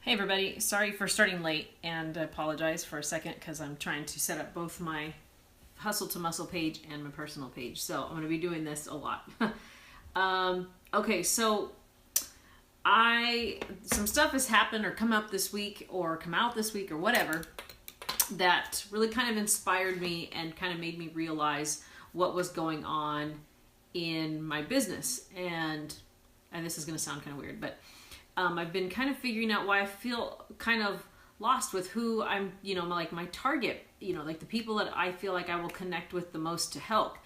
Hey everybody, sorry for starting late and I apologize for a second because I'm trying to set up both my Hustle to Muscle page and my personal page. So I'm going to be doing this a lot. Okay, so some stuff has happened or come up this week or come out this week or whatever that really kind of inspired me and kind of made me realize what was going on in my business. And this is going to sound kind of weird, but I've been kind of figuring out why I feel kind of lost with who I'm, like my target, like the people that I feel like I will connect with the most to help.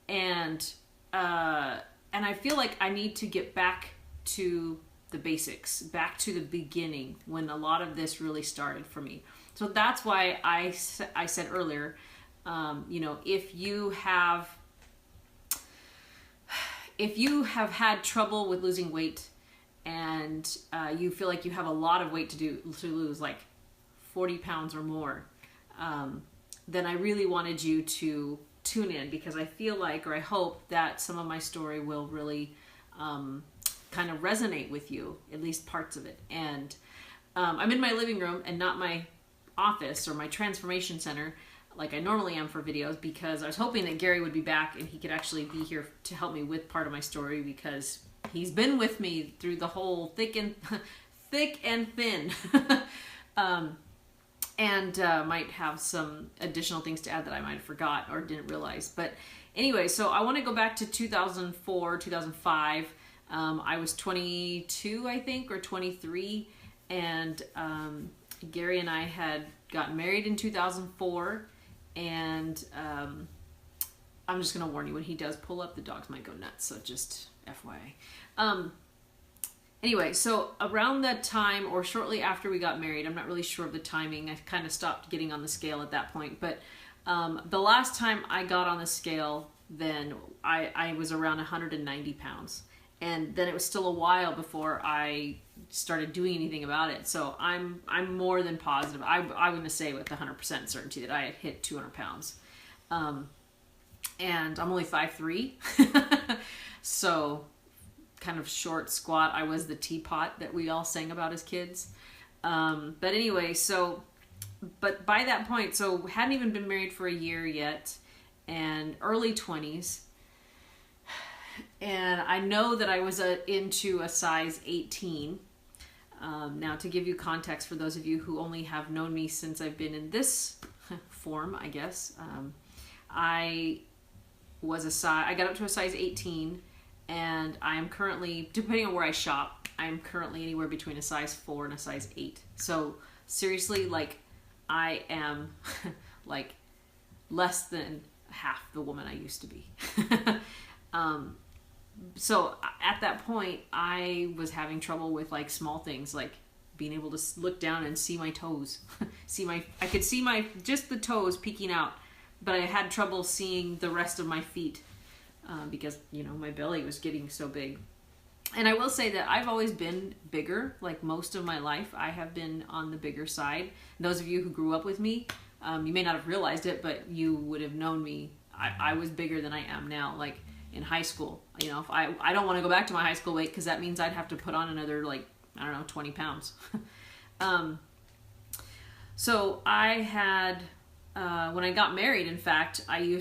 And I feel like I need to get back to the basics, back to the beginning when a lot of this really started for me. So that's why I said earlier, if you have had trouble with losing weight, and you feel like you have a lot of weight to lose, like 40 pounds or more, then I really wanted you to tune in, because I feel like, or I hope that some of my story will really kind of resonate with you, at least parts of it. And I'm in my living room and not my office or my transformation center like I normally am for videos, because I was hoping that Gary would be back and he could actually be here to help me with part of my story, because he's been with me through the whole thick and thin. Might have some additional things to add that I might have forgot or didn't realize. But anyway, so I want to go back to 2004, 2005. I was 22, I think, or 23. And Gary and I had gotten married in 2004. And I'm just going to warn you, when he does pull up, the dogs might go nuts. So just FYI. Anyway, so around that time or shortly after we got married, I'm not really sure of the timing. I kind of stopped getting on the scale at that point. But the last time I got on the scale, then I was around 190 pounds. And then it was still a while before I started doing anything about it. So I'm more than positive. I'm going to say with 100% certainty that I had hit 200 pounds. And I'm only 5'3". So kind of short, squat. I was the teapot that we all sang about as kids. But anyway, but by that point, so hadn't even been married for a year yet, and early 20s. And I know that I was into a size 18. Now, to give you context for those of you who only have known me since I've been in this form, I guess, I got up to a size 18, and I am currently, depending on where I shop, I'm currently anywhere between a size 4 and a size 8. So seriously, like, I am like less than half the woman I used to be. So at that point, I was having trouble with like small things, like being able to look down and see my toes. I could see just the toes peeking out, but I had trouble seeing the rest of my feet because, my belly was getting so big. And I will say that I've always been bigger. Like most of my life, I have been on the bigger side. And those of you who grew up with me, you may not have realized it, but you would have known me. I was bigger than I am now. Like in high school, if I don't want to go back to my high school weight, because that means I'd have to put on another, 20 pounds. So I had, when I got married, in fact, I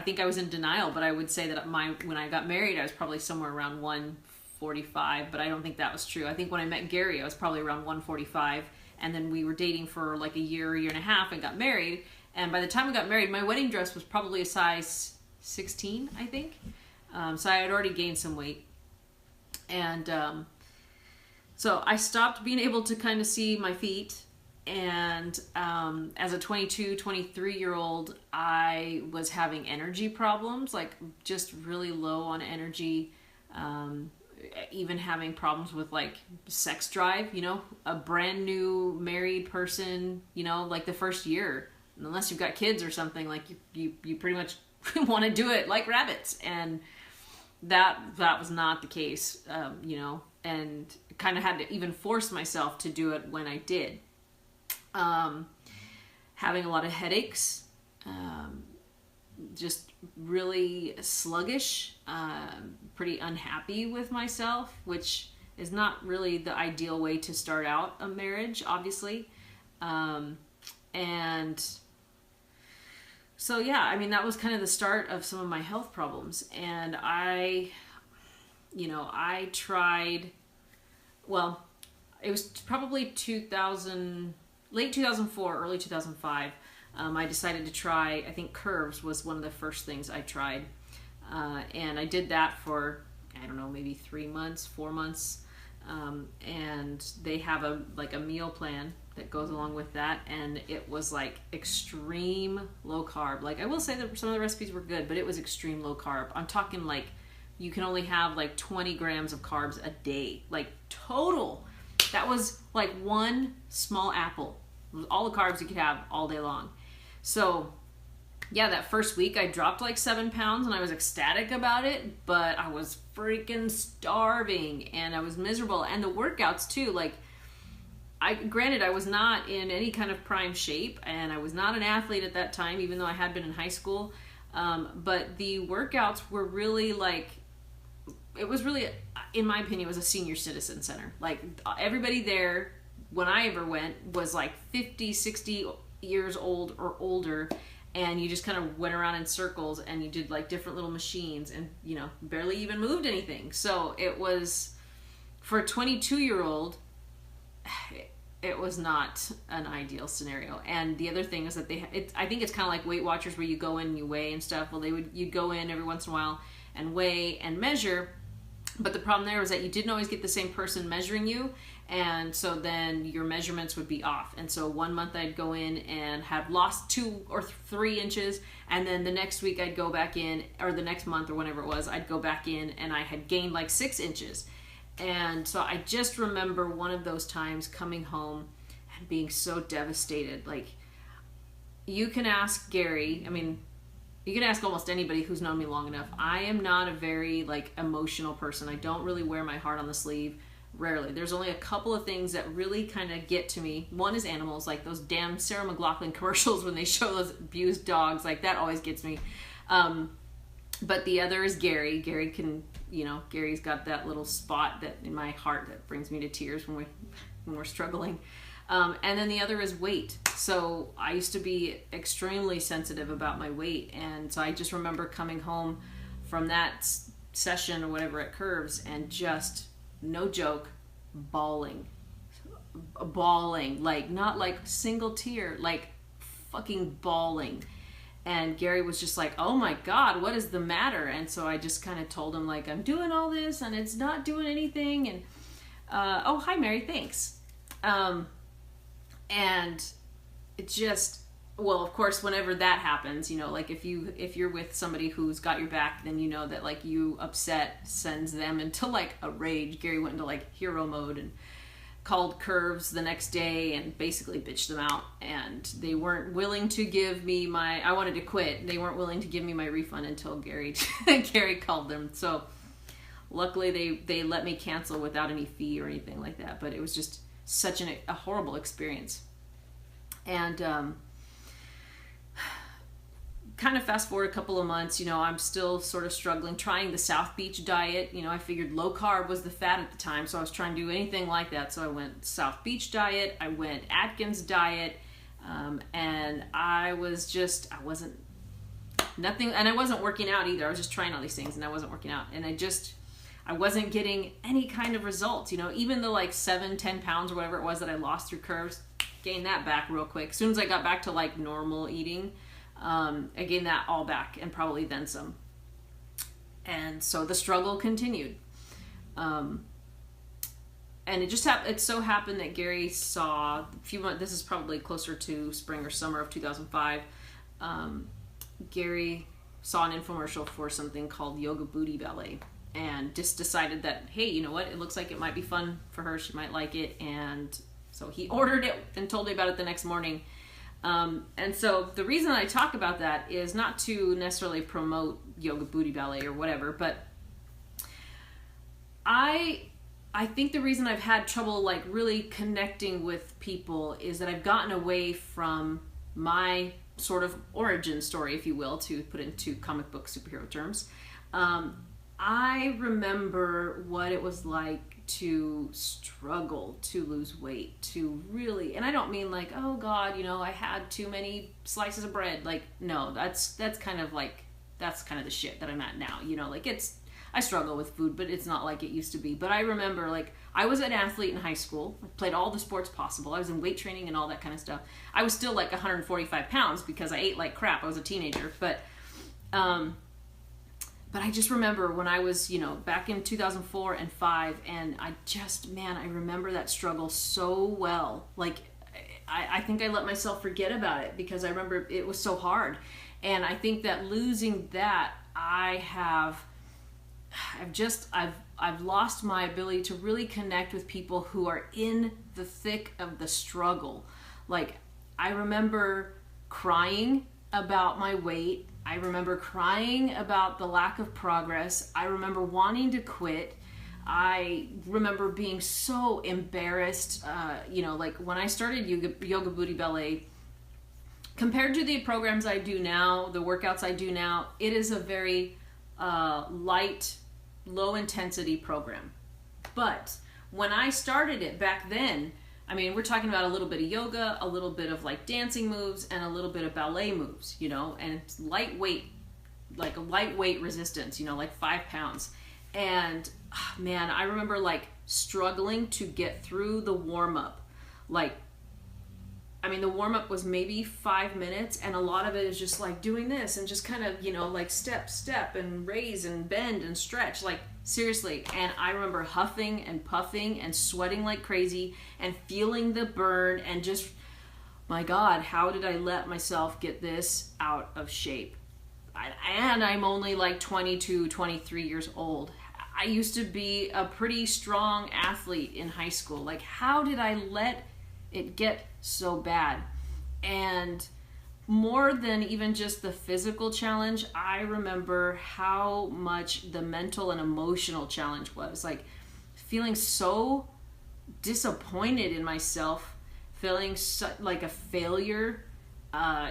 think I was in denial, but I would say that when I got married, I was probably somewhere around 145, but I don't think that was true. I think when I met Gary, I was probably around 145, and then we were dating for like a year and a half and got married. And by the time we got married, my wedding dress was probably a size 16, I think. So I had already gained some weight. And so I stopped being able to kind of see my feet. And as a 22, 23-year-old, I was having energy problems, like just really low on energy, even having problems with like sex drive, a brand new married person, like the first year, unless you've got kids or something, like you pretty much want to do it like rabbits. And that was not the case, and kind of had to even force myself to do it when I did. Having a lot of headaches, just really sluggish, pretty unhappy with myself, which is not really the ideal way to start out a marriage, obviously. And so, yeah, I mean, that was kind of the start of some of my health problems. And I tried, well, it was probably late 2004, early 2005. I decided to try, I think curves was one of the first things I tried. And I did that for, I don't know, maybe 3 months, 4 months. And they have a meal plan that goes along with that. And it was like extreme low carb. Like, I will say that some of the recipes were good, but it was extreme low carb. I'm talking like you can only have like 20 grams of carbs a day, like total. That was like one small apple. It was all the carbs you could have all day long. So yeah, that first week I dropped like 7 pounds and I was ecstatic about it, but I was freaking starving and I was miserable. And the workouts too, like, granted, I was not in any kind of prime shape and I was not an athlete at that time, even though I had been in high school. But the workouts were really like, it was really, in my opinion, it was a senior citizen center. Like, everybody there, when I ever went, was like 50, 60 years old or older. And you just kind of went around in circles and you did like different little machines and, barely even moved anything. So it was, for a 22-year-old, it was not an ideal scenario. And the other thing is that I think it's kind of like Weight Watchers, where you go in and you weigh and stuff. Well, you'd go in every once in a while and weigh and measure. But the problem there was that you didn't always get the same person measuring you. And so then your measurements would be off. And so one month I'd go in and have lost 2 or 3 inches. And then the next week I'd go back in, or the next month or whenever it was, I'd go back in and I had gained like 6 inches. And so I just remember one of those times coming home and being so devastated. Like, you can ask Gary, I mean, you can ask almost anybody who's known me long enough. I am not a very like emotional person. I don't really wear my heart on the sleeve. Rarely. There's only a couple of things that really kind of get to me. One is animals, like those damn Sarah McLachlan commercials when they show those abused dogs. Like, that always gets me. But the other is Gary. Gary can, Gary's got that little spot that in my heart that brings me to tears when we're struggling. And then the other is weight. So I used to be extremely sensitive about my weight. And so I just remember coming home from that session or whatever at Curves and just, no joke, bawling, like, not like single tear, like fucking bawling. And Gary was just like, oh my God, what is the matter? And so I just kind of told him, like, I'm doing all this and it's not doing anything. And, oh, hi, Mary, thanks. And it just, well, of course, whenever that happens, like if you're with somebody who's got your back, then you know that like you upset sends them into like a rage. Gary went into like hero mode and called Curves the next day and basically bitched them out. And they weren't willing to give me I wanted to quit. They weren't willing to give me my refund until Gary called them. So luckily they let me cancel without any fee or anything like that. But it was just such a horrible experience. And, kind of fast forward a couple of months, I'm still sort of struggling, trying the South Beach diet. I figured low carb was the fad at the time, so I was trying to do anything like that. So I went South Beach diet, I went Atkins diet, and I wasn't working out either. I was just trying all these things and I wasn't working out. And I wasn't getting any kind of results, even the like 7-10 pounds or whatever it was that I lost through Curves, gained that back real quick. As soon as I got back to like normal eating, I gained that all back and probably then some. And so the struggle continued. And it so happened that Gary saw a few months, this is probably closer to spring or summer of 2005. Gary saw an infomercial for something called Yoga Booty Ballet and just decided that, hey, you know what? It looks like it might be fun for her. She might like it. And so he ordered it and told me about it the next morning. And so the reason I talk about that is not to necessarily promote Yoga Booty Ballet or whatever, but I think the reason I've had trouble like really connecting with people is that I've gotten away from my sort of origin story, if you will, to put into comic book superhero terms. I remember what it was like to struggle to lose weight, to really, and I don't mean like, oh God, you know, I had too many slices of bread. Like, no, that's kind of the shit that I'm at now. You know, like I struggle with food, but it's not like it used to be. But I remember, like, I was an athlete in high school. I played all the sports possible. I was in weight training and all that kind of stuff. I was still like 145 pounds because I ate like crap. I was a teenager. But I just remember when I was, you know, back in 2004 and 5, and I remember that struggle so well. Like, I think I let myself forget about it because I remember it was so hard. And I think that losing that, I've lost my ability to really connect with people who are in the thick of the struggle. Like, I remember crying about my weight. I remember crying about the lack of progress. I remember wanting to quit. I remember being so embarrassed. You know, like when I started Yoga Booty Ballet, compared to the programs I do now, the workouts I do now, it is a very light, low intensity program. But when I started it back then, I mean, we're talking about a little bit of yoga, a little bit of like dancing moves, and a little bit of ballet moves, you know, and it's lightweight, like a lightweight resistance, you know, like 5 pounds. And man, I remember like struggling to get through the warm up. Like, I mean, the warm up was maybe 5 minutes, and a lot of it is just like doing this and just kind of, you know, like step, and raise and bend and stretch, like seriously. And I remember huffing and puffing and sweating like crazy and feeling the burn and just, my God, how did I let myself get this out of shape? And I'm only like 22, 23 years old. I used to be a pretty strong athlete in high school. Like, how did I let it get so bad? And more than even just the physical challenge, I remember how much the mental and emotional challenge was. Like, feeling so disappointed in myself, feeling like a failure,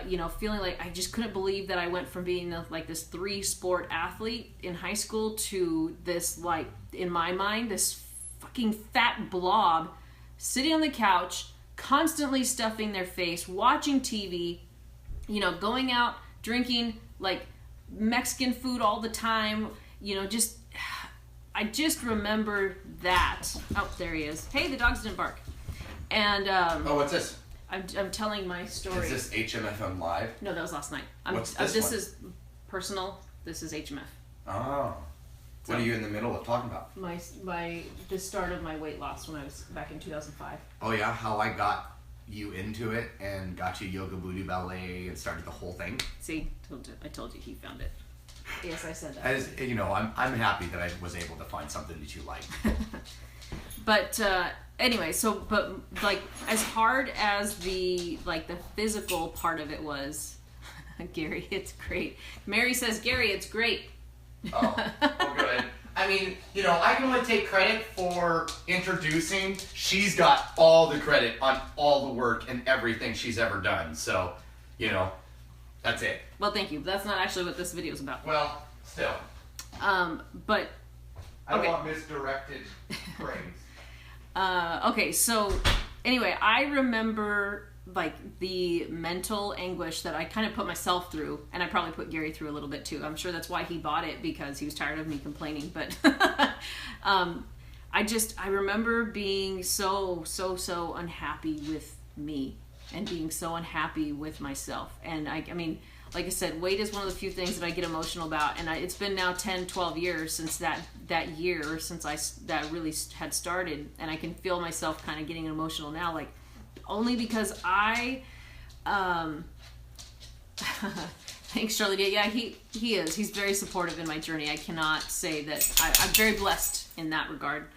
you know, feeling like I just couldn't believe that I went from being like this 3-sport athlete in high school to this, like, in my mind, this fucking fat blob sitting on the couch, constantly stuffing their face, watching TV, you know, going out, drinking like Mexican food all the time, you know, just, I just remember that. Oh, there he is. Hey, the dogs didn't bark. And, oh, what's this? I'm telling my story. Is this HMF on live? No, that was last night. What's this This one? is personal. This is HMF. Oh. What are you in the middle of talking about? The start of my weight loss when I was back in 2005. Oh yeah, how I got you into it and got you Yoga Booty Ballet and started the whole thing. See, I told you he found it. Yes, I said that. As you know, I'm happy that I was able to find something that you like. But anyway, but like, as hard as the physical part of it was, Gary, it's great. Mary says, Gary, it's great. Oh, good. I mean, you know, I can only take credit for introducing. She's got all the credit on all the work and everything she's ever done. So, you know, that's it. Well, thank you. But that's not actually what this video is about. Well, still. But I don't want misdirected praise. Okay, so anyway, I remember like the mental anguish that I kind of put myself through, and I probably put Gary through a little bit too. I'm sure that's why he bought it, because he was tired of me complaining. But I remember being so unhappy with me and being so unhappy with myself. And I mean, like I said, weight is one of the few things that I get emotional about. And it's been now 10, 12 years since that year, since that really had started. And I can feel myself kind of getting emotional now, like, only because thanks, Charlie. Yeah, he is. He's very supportive in my journey. I cannot say that I'm very blessed in that regard.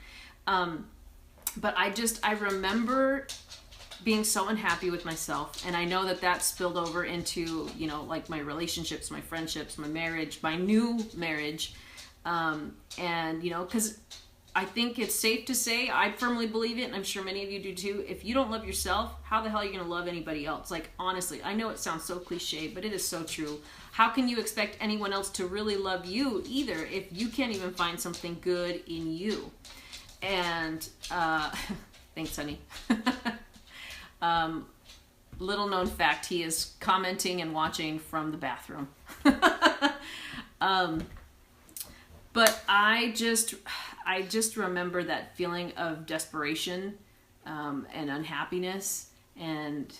But I remember being so unhappy with myself, and I know that spilled over into, you know, like my relationships, my friendships, my marriage, my new marriage, and you know, because I think it's safe to say, I firmly believe it, and I'm sure many of you do too, if you don't love yourself, how the hell are you going to love anybody else? Like, honestly, I know it sounds so cliche, but it is so true. How can you expect anyone else to really love you either if you can't even find something good in you? And thanks, honey. Little known fact, he is commenting and watching from the bathroom. But I just remember that feeling of desperation and unhappiness, and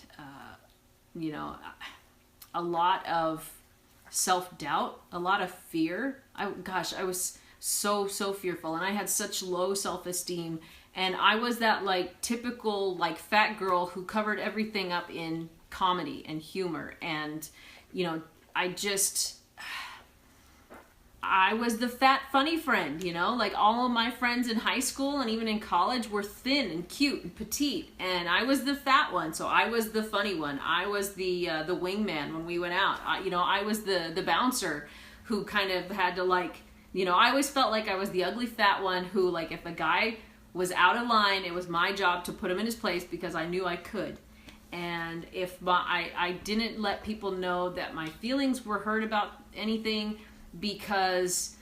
a lot of self-doubt, a lot of fear. I was so fearful, and I had such low self-esteem, and I was that like typical like fat girl who covered everything up in comedy and humor, and I was the fat funny friend, like all of my friends in high school and even in college were thin and cute and petite, and I was the fat one, so I was the funny one. I was the wingman when we went out. I was the bouncer who kind of had to like, I always felt like I was the ugly fat one who, like, if a guy was out of line, it was my job to put him in his place because I knew I could. And if I didn't let people know that my feelings were hurt about anything, because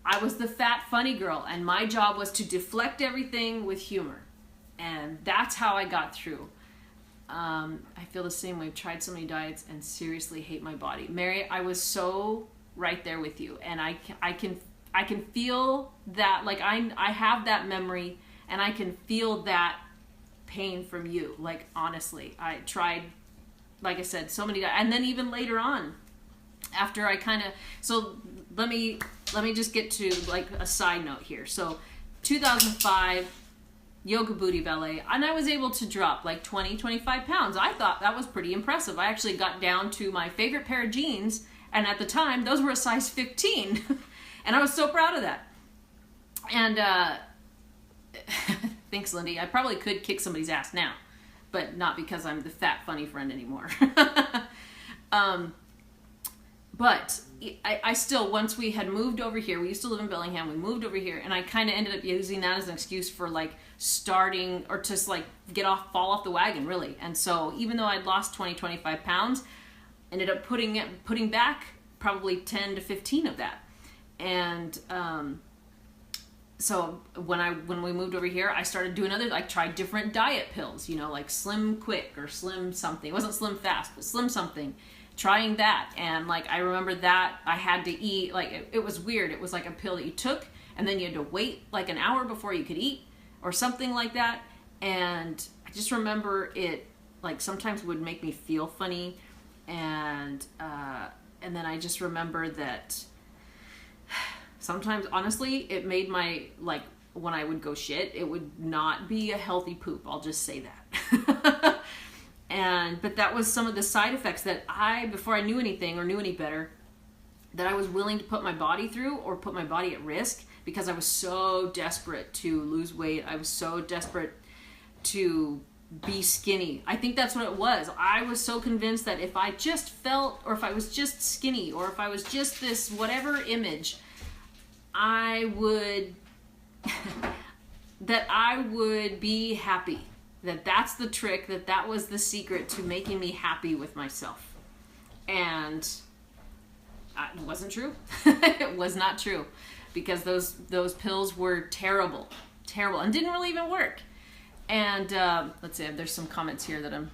I was the fat funny girl, and my job was to deflect everything with humor, and that's how I got through. I feel the same way. I've tried so many diets and seriously hate my body. Mary, I was so right there with you, and I can feel that, like I have that memory, and I can feel that pain from you. Like, honestly, I tried, like I said, so many diets, and then even later on, after I so let me just get to like a side note here. So 2005, yoga booty ballet, and I was able to drop like 25 pounds. I thought that was pretty impressive. I actually got down to my favorite pair of jeans, and at the time those were a size 15. And I was so proud of that. And thanks, Lindy. I probably could kick somebody's ass now, but not because I'm the fat funny friend anymore. But I still, once we had moved over here, we used to live in Bellingham, we moved over here, and I kind of ended up using that as an excuse for like starting, or to like fall off the wagon, really. And so even though I'd lost 25 pounds, ended up putting back probably 10 to 15 of that. And so when we moved over here, I started doing tried different diet pills, like Slim Quick or Slim something. It wasn't Slim Fast, but Slim something. Trying that, and like I remember that I had to eat, like it was weird. It was like a pill that you took, and then you had to wait like an hour before you could eat, or something like that. And I just remember it like sometimes would make me feel funny, and then I just remember that sometimes, honestly, it made my, like, when I would go shit, it would not be a healthy poop. I'll just say that. But that was some of the side effects that before I knew anything or knew any better, that I was willing to put my body through or put my body at risk, because I was so desperate to lose weight. I was so desperate to be skinny. I think that's what it was. I was so convinced that if I just felt, or if I was just skinny, or if I was just this whatever image, I would that I would be happy. That's the trick, that was the secret to making me happy with myself. And it wasn't true. It was not true, because those pills were terrible, and didn't really even work. And let's see, there's some comments here that I'm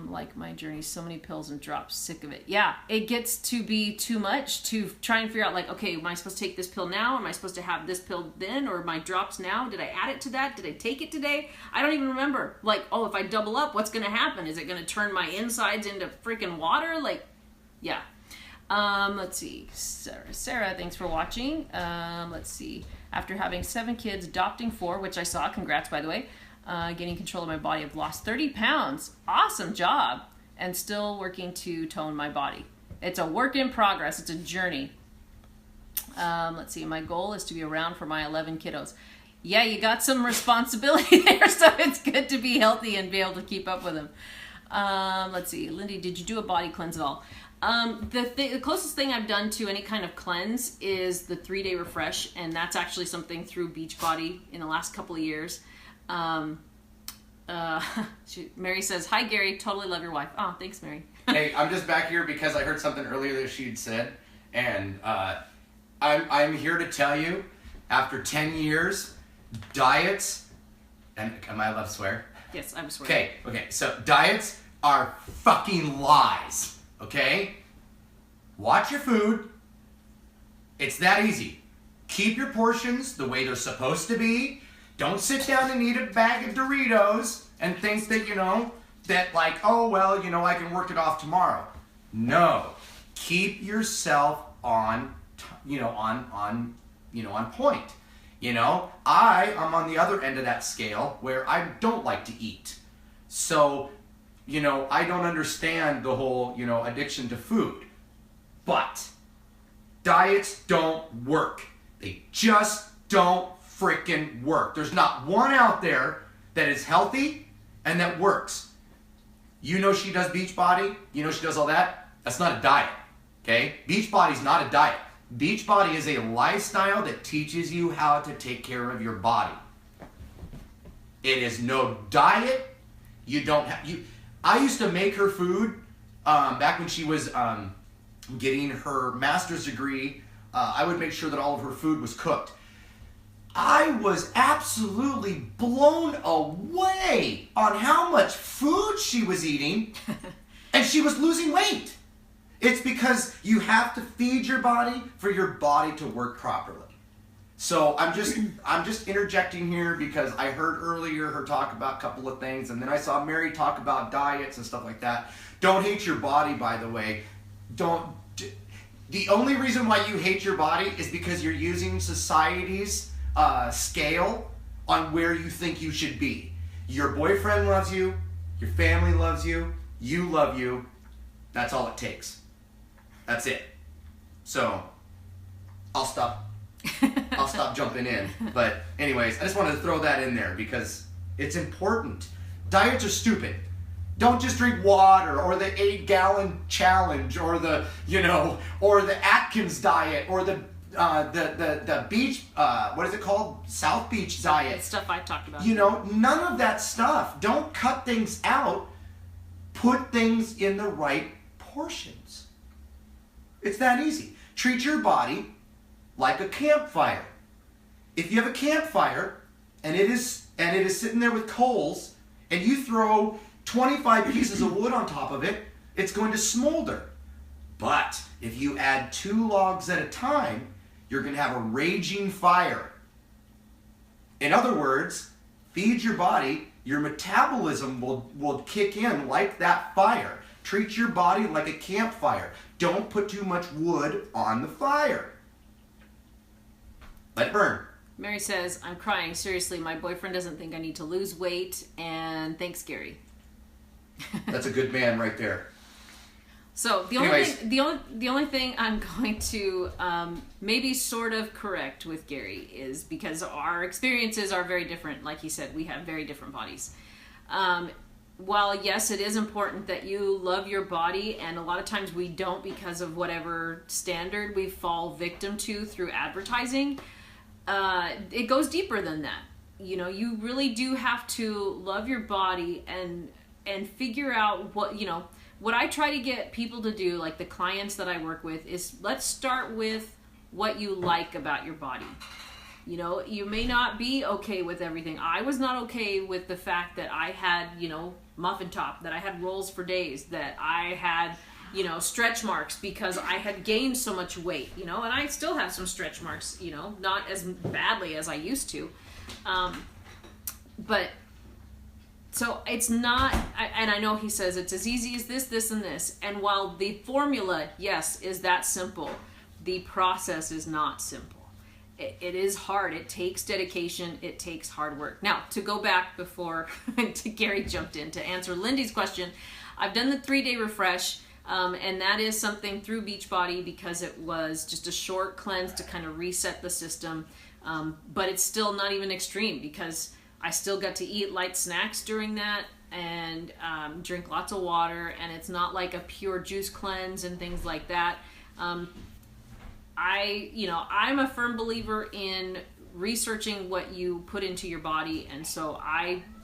like my journey, so many pills and drops, sick of it. Yeah, it gets to be too much to try and figure out, like, okay, am I supposed to take this pill now? Am I supposed to have this pill then? Or my drops now? Did I add it to that? Did I take it today? I don't even remember. Like, oh, if I double up, what's going to happen? Is it going to turn my insides into freaking water? Like, yeah. Let's see. Sarah, thanks for watching. Let's see. After having 7 kids, adopting 4, which I saw, congrats, by the way, getting control of my body, I've lost 30 pounds. Awesome job. And still working to tone my body. It's a work in progress. It's a journey. Let's see. My goal is to be around for my 11 kiddos. Yeah, you got some responsibility there, so it's good to be healthy and be able to keep up with them. Let's see. Lindy, did you do a body cleanse at all? The closest thing I've done to any kind of cleanse is the 3-day refresh, and that's actually something through Beachbody in the last couple of years. Mary says, hi Gary, totally love your wife. Oh, thanks, Mary. Hey, I'm just back here because I heard something earlier that she'd said, and I'm here to tell you, after 10 years, diets, and am I allowed to swear? Yes, I'm swearing. Okay, so diets are fucking lies, okay? Watch your food. It's that easy. Keep your portions the way they're supposed to be. Don't sit down and eat a bag of Doritos and think that, that like, oh, well, I can work it off tomorrow. No. Keep yourself on point. I am on the other end of that scale where I don't like to eat. So, I don't understand the whole, addiction to food. But diets don't work. They just don't freaking work. There's not one out there that is healthy and that works. She does Beachbody. She does all that. That's not a diet. Okay? Beachbody's not a diet. Beachbody is a lifestyle that teaches you how to take care of your body. It is no diet. I used to make her food back when she was getting her master's degree. I would make sure that all of her food was cooked. I was absolutely blown away on how much food she was eating, and she was losing weight. It's because you have to feed your body for your body to work properly. So I'm just interjecting here because I heard earlier her talk about a couple of things, and then I saw Mary talk about diets and stuff like that. Don't hate your body, by the way. The only reason why you hate your body is because you're using society's scale on where you think you should be. Your boyfriend loves you, your family loves you, you love you. That's all it takes. That's it. So, I'll stop jumping in. But anyways, I just wanted to throw that in there because it's important. Diets are stupid. Don't just drink water or the 8-gallon challenge or the, or the Atkins diet or the beach, what is it called? South Beach diet. It's stuff I talked about. None of that stuff. Don't cut things out. Put things in the right portions. It's that easy. Treat your body like a campfire. If you have a campfire and it is sitting there with coals and you throw 25 pieces of wood on top of it, it's going to smolder. But if you add 2 logs at a time, you're going to have a raging fire. In other words, feed your body, your metabolism will kick in like that fire. Treat your body like a campfire. Don't put too much wood on the fire. Let it burn. Mary says, I'm crying. Seriously, my boyfriend doesn't think I need to lose weight, and thanks, Gary. That's a good man right there. So the only thing I'm going to maybe sort of correct with Gary is because our experiences are very different. Like he said, we have very different bodies. While yes, it is important that you love your body, and a lot of times we don't because of whatever standard we fall victim to through advertising, it goes deeper than that. You really do have to love your body and figure out what I try to get people to do, like the clients that I work with, is let's start with what you like about your body. You may not be okay with everything. I was not okay with the fact that I had, muffin top, that I had rolls for days, that I had, stretch marks because I had gained so much weight, and I still have some stretch marks, not as badly as I used to. But so it's not, and I know he says it's as easy as this, this, and this. And while the formula, yes, is that simple, the process is not simple. It is hard. It takes dedication. It takes hard work. Now, to go back before Gary jumped in to answer Lindy's question, I've done the 3-day refresh, and that is something through Beachbody because it was just a short cleanse to kind of reset the system. But it's still not even extreme because I still got to eat light snacks during that and drink lots of water, and it's not like a pure juice cleanse and things like that. I'm a firm believer in researching what you put into your body, and so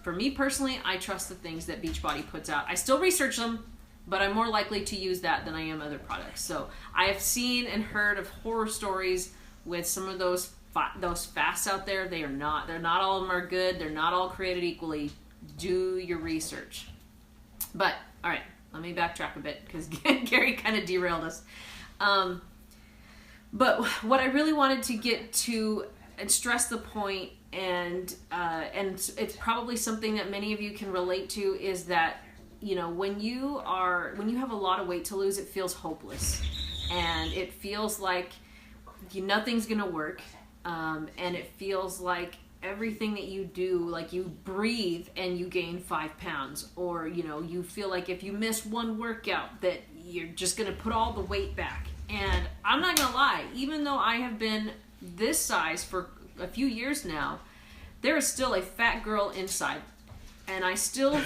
for me personally, I trust the things that Beachbody puts out. I still research them, but I'm more likely to use that than I am other products. So I have seen and heard of horror stories with some of those those fasts out there, they're not all of them are good. They're not all created equally. Do your research. But all right, let me backtrack a bit because Gary kind of derailed us. But what I really wanted to get to and stress the point, and it's probably something that many of you can relate to, is that, you know, when you have a lot of weight to lose, it feels hopeless, and it feels like nothing's gonna work, and it feels like everything that you do, like you breathe and you gain 5 pounds, or, you know, you feel like if you miss one workout that you're just gonna put all the weight back. And I'm not gonna lie, even though I have been this size for a few years now, there is still a fat girl inside, and I still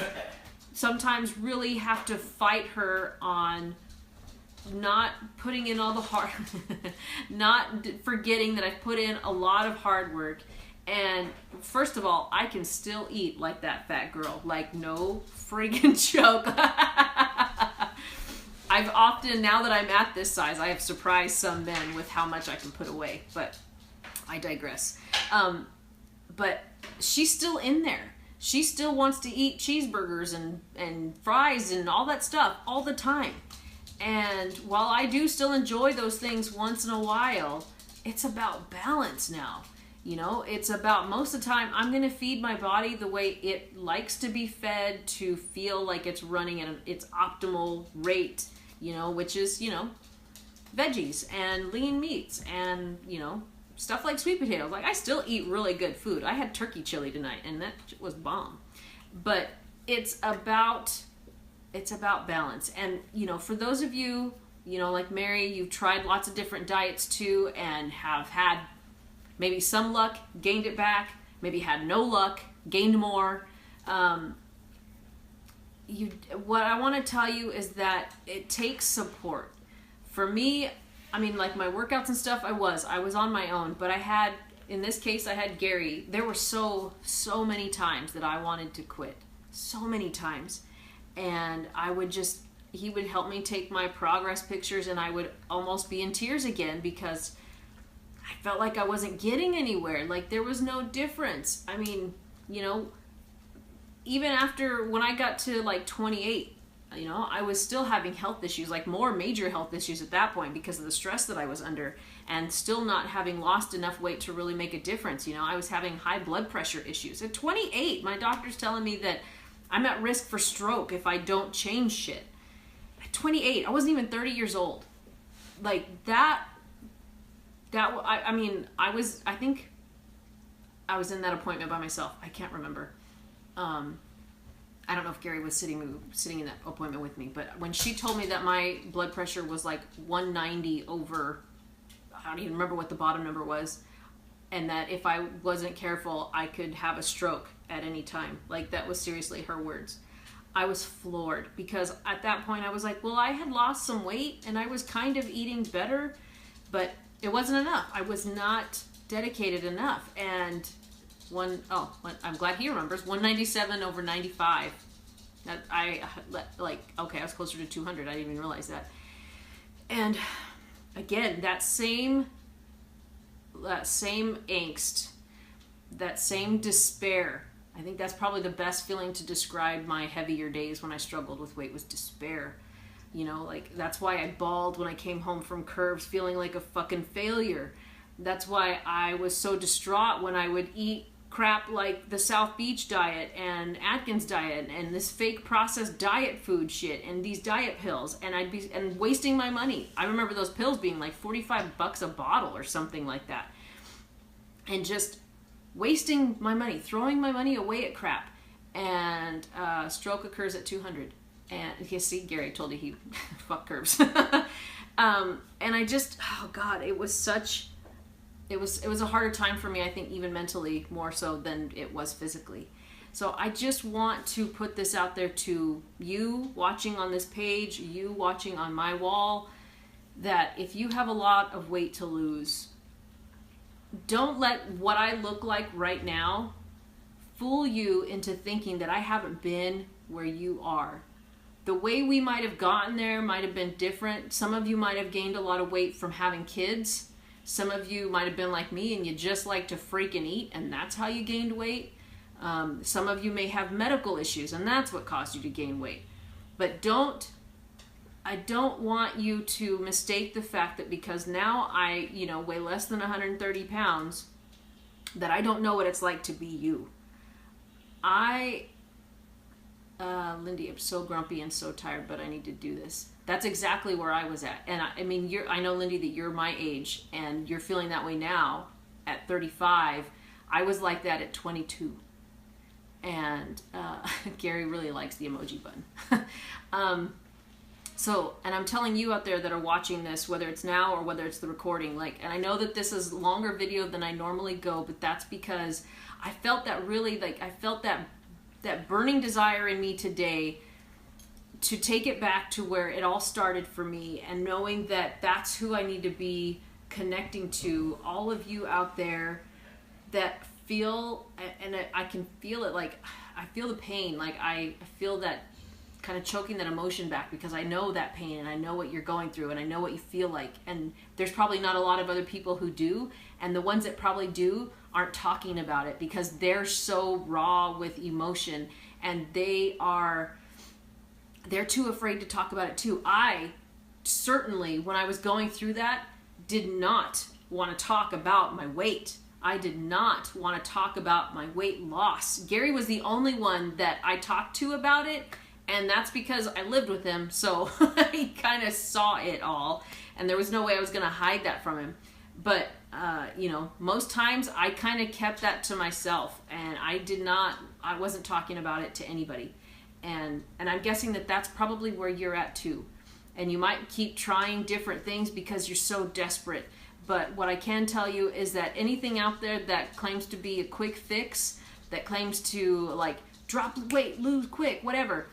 sometimes really have to fight her on not putting in all the hard not forgetting that I've put in a lot of hard work. And first of all, I can still eat like that fat girl, like no friggin' joke. I've often, now that I'm at this size, I have surprised some men with how much I can put away, but I digress. But she's still in there. She still wants to eat cheeseburgers and fries and all that stuff all the time. And while I do still enjoy those things once in a while, it's about balance now. You know, it's about, most of the time, I'm going to feed my body the way it likes to be fed to feel like it's running at its optimal rate, you know, which is, you know, veggies and lean meats and, you know, stuff like sweet potatoes. Like, I still eat really good food. I had turkey chili tonight, and that was bomb. But it's about balance. And, you know, for those of you, you know, like Mary, you've tried lots of different diets too, and have had maybe some luck, gained it back, maybe had no luck, gained more. What I want to tell you is that it takes support. For me, I mean, like my workouts and stuff, I was on my own, but in this case, I had Gary. There were so many times that I wanted to quit. So many times. And he would help me take my progress pictures, and I would almost be in tears again because I felt like I wasn't getting anywhere. Like, there was no difference. I mean, you know, even after, when I got to like 28, you know, I was still having health issues, like more major health issues at that point because of the stress that I was under, and still not having lost enough weight to really make a difference. You know, I was having high blood pressure issues. At 28, my doctor's telling me that I'm at risk for stroke if I don't change shit. At 28, I wasn't even 30 years old. Like, I think I was in that appointment by myself. I can't remember. I don't know if Gary was sitting in that appointment with me, but when she told me that my blood pressure was like 190 over, I don't even remember what the bottom number was, and that if I wasn't careful, I could have a stroke at any time. Like, that was seriously her words. I was floored because at that point I was like, well, I had lost some weight and I was kind of eating better, but it wasn't enough. I was not dedicated enough. And I'm glad he remembers, 197 over 95. That I was closer to 200. I didn't even realize that. And again, that same angst, that same despair. I think that's probably the best feeling to describe my heavier days when I struggled with weight, was despair. You know, like, that's why I bawled when I came home from curves feeling like a fucking failure. That's why I was so distraught when I would eat crap like the South Beach diet and Atkins diet and this fake processed diet food shit and these diet pills, and I'd be wasting my money. I remember those pills being like $45 a bottle or something like that. And just wasting my money, throwing my money away at crap. And stroke occurs at 200. And you see, Gary told you he fuck curves. And I just, oh God, it was a harder time for me, I think, even mentally, more so than it was physically. So I just want to put this out there to you watching on this page, you watching on my wall, that if you have a lot of weight to lose, don't let what I look like right now fool you into thinking that I haven't been where you are. The way we might have gotten there might have been different. Some of you might have gained a lot of weight from having kids, Some of you might have been like me and you just like to freaking eat, and that's how you gained weight. Some of you may have medical issues, and that's what caused you to gain weight. But I don't want you to mistake the fact that because now I, weigh less than 130 pounds, that I don't know what it's like to be you. Lindy, I'm so grumpy and so tired, but I need to do this. That's exactly where I was at. And I mean, I know, Lindy, that you're my age and you're feeling that way now at 35. I was like that at 22. And Gary really likes the emoji button. And I'm telling you out there that are watching this, whether it's now or whether it's the recording, and I know that this is a longer video than I normally go, but that's because I felt that that burning desire in me today to take it back to where it all started for me, and knowing that that's who I need to be connecting to. All of you out there that feel, and I can feel it, I feel the pain, I feel that kind of choking that emotion back, because I know that pain and I know what you're going through and I know what you feel like, and there's probably not a lot of other people who do, and the ones that probably do aren't talking about it because they're so raw with emotion, and they're too afraid to talk about it too. I certainly, when I was going through that, did not want to talk about my weight. I did not want to talk about my weight loss. Gary was the only one that I talked to about it, and that's because I lived with him, so he kind of saw it all, and there was no way I was going to hide that from him. But, most times I kind of kept that to myself, and I wasn't talking about it to anybody. And I'm guessing that that's probably where you're at too. And you might keep trying different things because you're so desperate. But what I can tell you is that anything out there that claims to be a quick fix, that claims to drop weight, lose quick, whatever,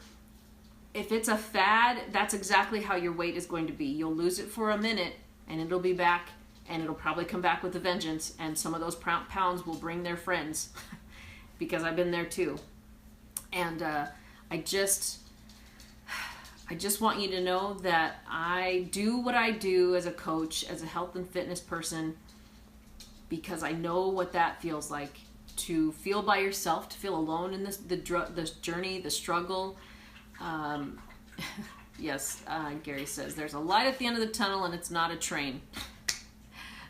if it's a fad, that's exactly how your weight is going to be. You'll lose it for a minute and it'll be back, and it'll probably come back with a vengeance, and some of those pounds will bring their friends because I've been there too. And I just want you to know that I do what I do as a coach, as a health and fitness person, because I know what that feels like, to feel by yourself, to feel alone in this journey, the struggle. Yes, Gary says there's a light at the end of the tunnel and it's not a train.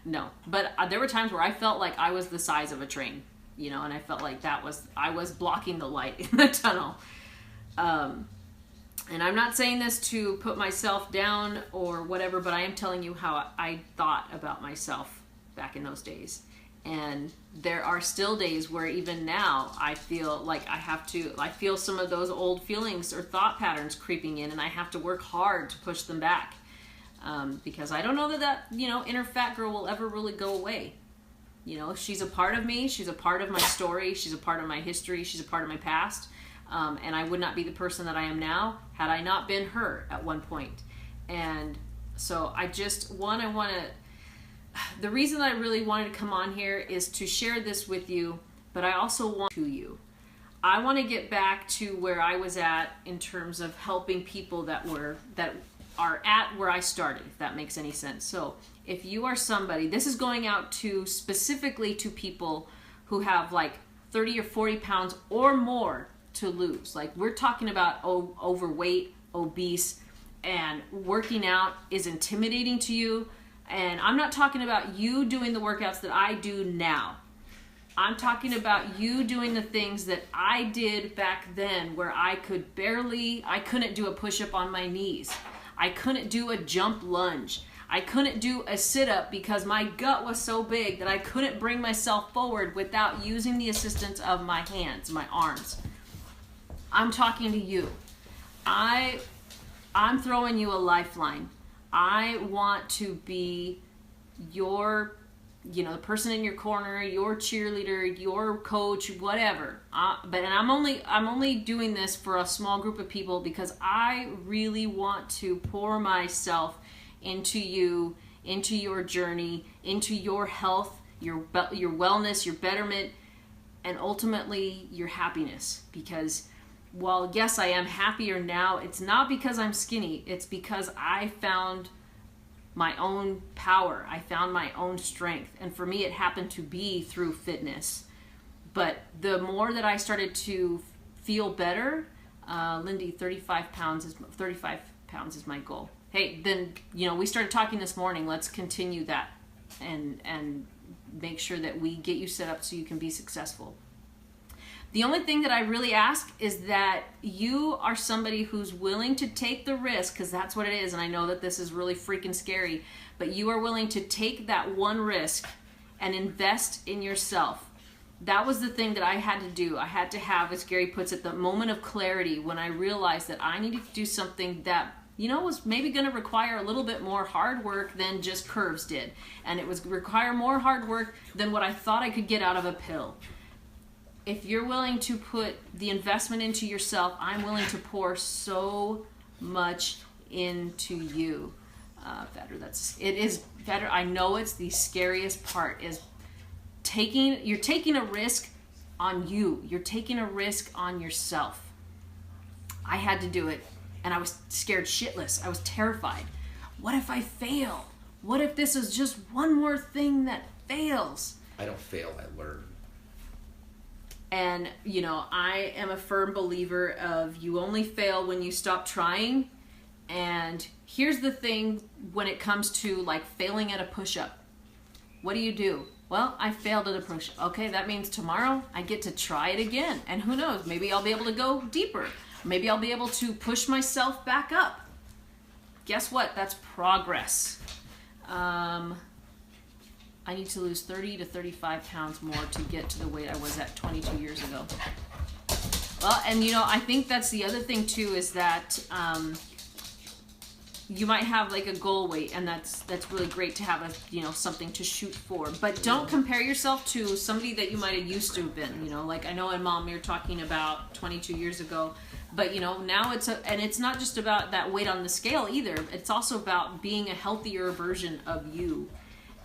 No, but there were times where I felt like I was the size of a train, and I felt like I was blocking the light in the tunnel. And I'm not saying this to put myself down or whatever, but I am telling you how I thought about myself back in those days. And there are still days where even now I feel like I feel some of those old feelings or thought patterns creeping in, and I have to work hard to push them back. Because I don't know that inner fat girl will ever really go away. She's a part of me. She's a part of my story. She's a part of my history. She's a part of my past. And I would not be the person that I am now had I not been her at one point. And so the reason that I really wanted to come on here is to share this with you, but I also want I want to get back to where I was at in terms of helping people that are at where I started, if that makes any sense. So if you are somebody, this is going out specifically to people who have 30 or 40 pounds or more to lose. We're talking about overweight, obese, and working out is intimidating to you. And I'm not talking about you doing the workouts that I do now. I'm talking about you doing the things that I did back then, where I couldn't do a push-up on my knees. I couldn't do a jump lunge. I couldn't do a sit-up because my gut was so big that I couldn't bring myself forward without using the assistance of my hands, my arms. I'm talking to you. I'm throwing you a lifeline. I want to be your, the person in your corner, your cheerleader, your coach, whatever. But I'm only doing this for a small group of people because I really want to pour myself into you, into your journey, into your health, your wellness, your betterment, and ultimately your happiness. Because while yes, I am happier now, it's not because I'm skinny. It's because I found my own power. I found my own strength. And for me, it happened to be through fitness. But the more that I started to feel better, Lindy, 35 pounds is my goal. Hey, then, we started talking this morning. Let's continue that and make sure that we get you set up so you can be successful. The only thing that I really ask is that you are somebody who's willing to take the risk, because that's what it is, and I know that this is really freaking scary, but you are willing to take that one risk and invest in yourself. That was the thing that I had to do. I had to have, as Gary puts it, the moment of clarity when I realized that I needed to do something that was maybe going to require a little bit more hard work than just curves did. And it was require more hard work than what I thought I could get out of a pill. If you're willing to put the investment into yourself, I'm willing to pour so much into you. It is better. I know it's the scariest part is you're taking a risk on you. You're taking a risk on yourself. I had to do it, and I was scared shitless. I was terrified. What if I fail? What if this is just one more thing that fails? I don't fail, I learn. And, I am a firm believer of you only fail when you stop trying. And here's the thing when it comes to like failing at a push-up. What do? Well, I failed at a push-up. Okay, that means tomorrow I get to try it again. And who knows, maybe I'll be able to go deeper. Maybe I'll be able to push myself back up. Guess what? That's progress. I need to lose 30 to 35 pounds more to get to the weight I was at 22 years ago. Well, and I think that's the other thing too, is that you might have like a goal weight, and that's really great to have something to shoot for. But don't compare yourself to somebody that you might have used to have been. Like I know in Mom you're talking about 22 years ago, but now and it's not just about that weight on the scale either. It's also about being a healthier version of you.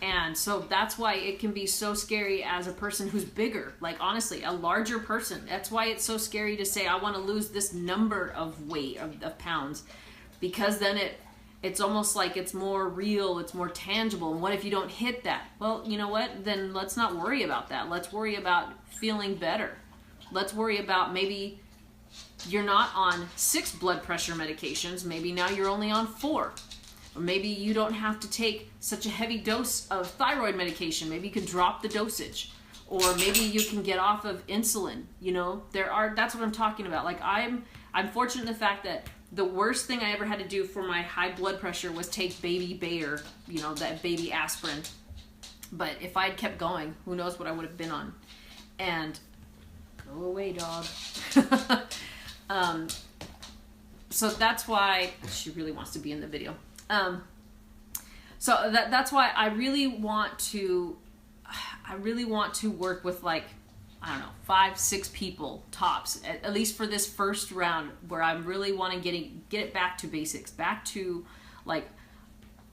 And so that's why it can be so scary as a person who's bigger, like honestly, a larger person. That's why it's so scary to say, I want to lose this number of weight, of pounds, because then it's almost like it's more real, it's more tangible. And what if you don't hit that? Well, you know what? Then let's not worry about that. Let's worry about feeling better. Let's worry about maybe you're not on 6 blood pressure medications. Maybe now you're only on 4. Or maybe you don't have to take such a heavy dose of thyroid medication. Maybe you can drop the dosage. Or maybe you can get off of insulin. That's what I'm talking about. Like I'm fortunate in the fact that the worst thing I ever had to do for my high blood pressure was take baby Bayer, that baby aspirin. But if I had kept going, who knows what I would have been on. And go away, dog. So that's why she really wants to be in the video. So that's why I really want to work with like, I don't know, 5-6 people tops, at least for this first round, where I really want to get it back to basics, back to like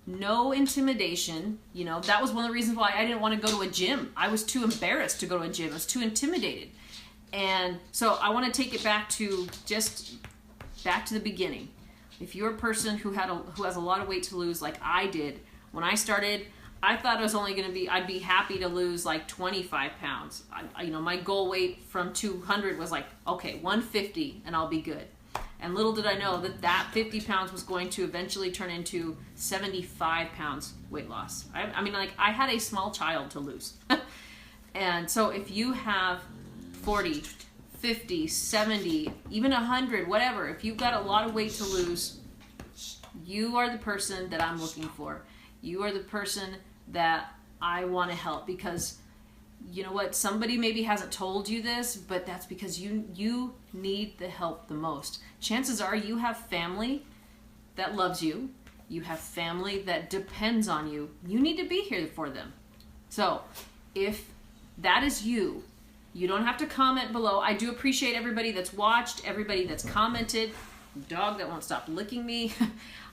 no intimidation. That was one of the reasons why I didn't want to go to a gym. I was too embarrassed to go to a gym. I was too intimidated. And so I want to take it back to the beginning. If you're a person who has a lot of weight to lose, like I did, when I started, I thought it was only going to be, I'd be happy to lose like 25 pounds. My goal weight from 200 was like, okay, 150 and I'll be good. And little did I know that 50 pounds was going to eventually turn into 75 pounds weight loss. I had a small child to lose. And so if you have 40, 50, 70, even 100, whatever, if you've got a lot of weight to lose, you are the person that I'm looking for. You are the person that I want to help, because you know what? Somebody maybe hasn't told you this, but that's because you need the help the most. Chances are you have family that loves you. You have family that depends on you. You need to be here for them. So if that is you, you don't have to comment below. I do appreciate everybody that's watched, everybody that's commented. Dog that won't stop licking me.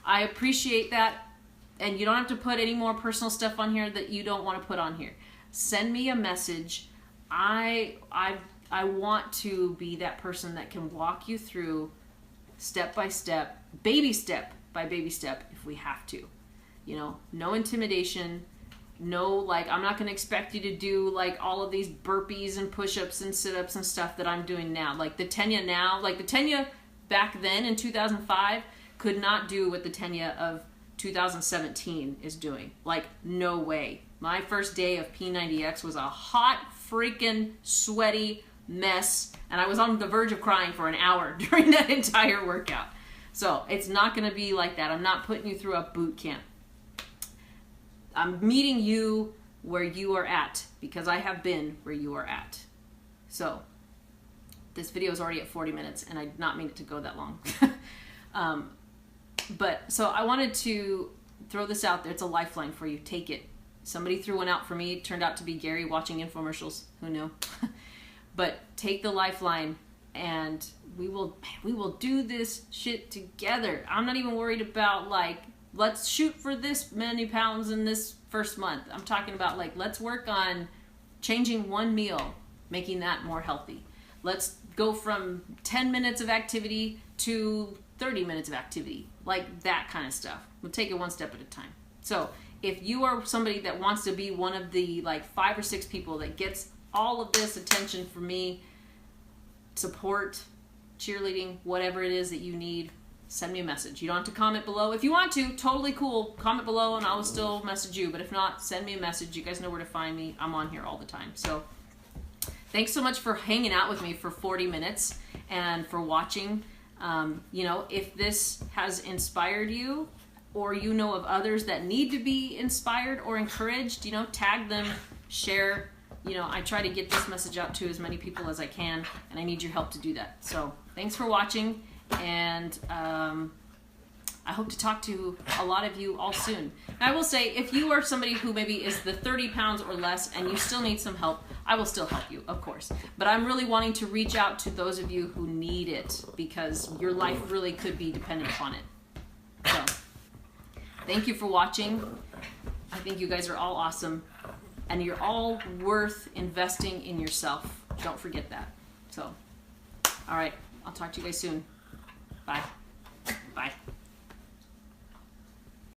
I appreciate that. And you don't have to put any more personal stuff on here that you don't want to put on here. Send me a message. I want to be that person that can walk you through step by step, baby step by baby step if we have to. You know, no intimidation. No, like, I'm not going to expect you to do, like, all of these burpees and push-ups and sit-ups and stuff that I'm doing now. Like, the Tanya now, like, the Tanya back then in 2005 could not do what the Tanya of 2017 is doing. Like, no way. My first day of P90X was a hot, freaking, sweaty mess, and I was on the verge of crying for an hour during that entire workout. So, it's not going to be like that. I'm not putting you through a boot camp. I'm meeting you where you are at, because I have been where you are at. So, this video is already at 40 minutes, and I did not mean it to go that long. So I wanted to throw this out there. It's a lifeline for you. Take it. Somebody threw one out for me. It turned out to be Gary watching infomercials. Who knew? But take the lifeline, and we will do this shit together. I'm not even worried about, like, let's shoot for this many pounds in this first month. I'm talking about, like, let's work on changing one meal, making that more healthy. Let's go from 10 minutes of activity to 30 minutes of activity. Like, that kind of stuff. We'll take it one step at a time. So if you are somebody that wants to be one of the, like, 5 or 6 people that gets all of this attention from me, support, cheerleading, whatever it is that you need, send me a message. You don't have to comment below. If you want to, totally cool. Comment below and I will still message you. But if not, send me a message. You guys know where to find me. I'm on here all the time. So thanks so much for hanging out with me for 40 minutes and for watching. You know, if this has inspired you, or you know of others that need to be inspired or encouraged, you know, tag them, share. You know, I try to get this message out to as many people as I can, and I need your help to do that. So thanks for watching, and I hope to talk to a lot of you all soon. And I will say, if you are somebody who maybe is the 30 pounds or less and you still need some help, I will still help you, of course. But I'm really wanting to reach out to those of you who need it, because your life really could be dependent upon it. So thank you for watching. I think you guys are all awesome, and you're all worth investing in yourself. Don't forget that. So, all right, I'll talk to you guys soon. Bye. Bye.